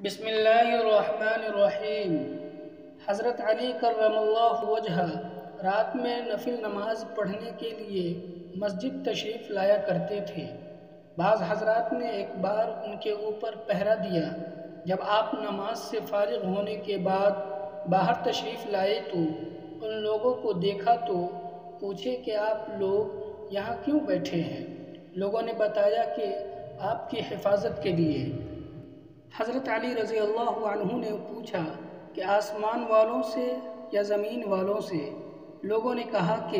بسم اللہ الرحمن الرحیم۔ حضرت علی کرم اللہ وجہہ رات میں نفل نماز پڑھنے کے لیے مسجد تشریف لایا کرتے تھے۔ بعض حضرات نے ایک بار ان کے اوپر پہرا دیا۔ جب آپ نماز سے فارغ ہونے کے بعد باہر تشریف لائے تو ان لوگوں کو دیکھا تو پوچھے کہ آپ لوگ یہاں کیوں بیٹھے ہیں؟ لوگوں نے بتایا کہ آپ کی حفاظت کے لیے۔ حضرت علی رضی اللہ عنہ نے پوچھا کہ آسمان والوں سے یا زمین والوں سے؟ لوگوں نے کہا کہ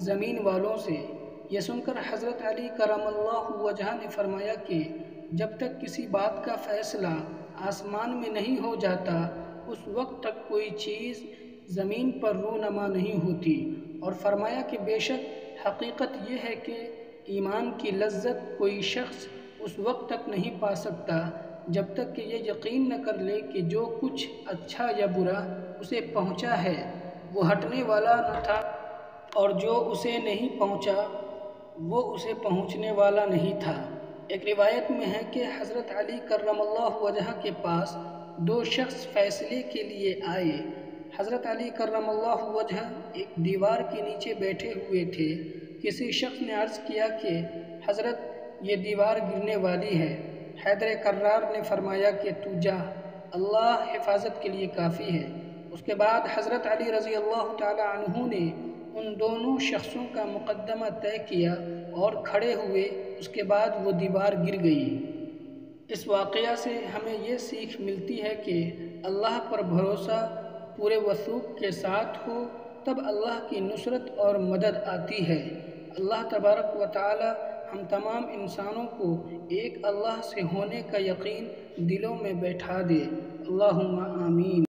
زمین والوں سے۔ یہ سن کر حضرت علی کرم اللہ وجہہ نے فرمایا کہ جب تک کسی بات کا فیصلہ آسمان میں نہیں ہو جاتا اس وقت تک کوئی چیز زمین پر رونما نہیں ہوتی، اور فرمایا کہ بے شک حقیقت یہ ہے کہ ایمان کی لذت کوئی شخص اس وقت تک نہیں پا سکتا جب تک کہ یہ یقین نہ کر لے کہ جو کچھ اچھا یا برا اسے پہنچا ہے وہ ہٹنے والا نہ تھا، اور جو اسے نہیں پہنچا وہ اسے پہنچنے والا نہیں تھا۔ ایک روایت میں ہے کہ حضرت علی کرم اللہ وجہہ کے پاس دو شخص فیصلے کے لیے آئے۔ حضرت علی کرم اللہ وجہہ ایک دیوار کے نیچے بیٹھے ہوئے تھے۔ کسی شخص نے عرض کیا کہ حضرت یہ دیوار گرنے والی ہے۔ حیدر کرار نے فرمایا کہ تو جا، اللہ حفاظت کے لیے کافی ہے۔ اس کے بعد حضرت علی رضی اللہ تعالی عنہ نے ان دونوں شخصوں کا مقدمہ طے کیا اور کھڑے ہوئے، اس کے بعد وہ دیوار گر گئی۔ اس واقعہ سے ہمیں یہ سیکھ ملتی ہے کہ اللہ پر بھروسہ پورے وثوق کے ساتھ ہو تب اللہ کی نصرت اور مدد آتی ہے۔ اللہ تبارک و تعالی ہم تمام انسانوں کو ایک اللہ سے ہونے کا یقین دلوں میں بیٹھا دے۔ اللہم آمین۔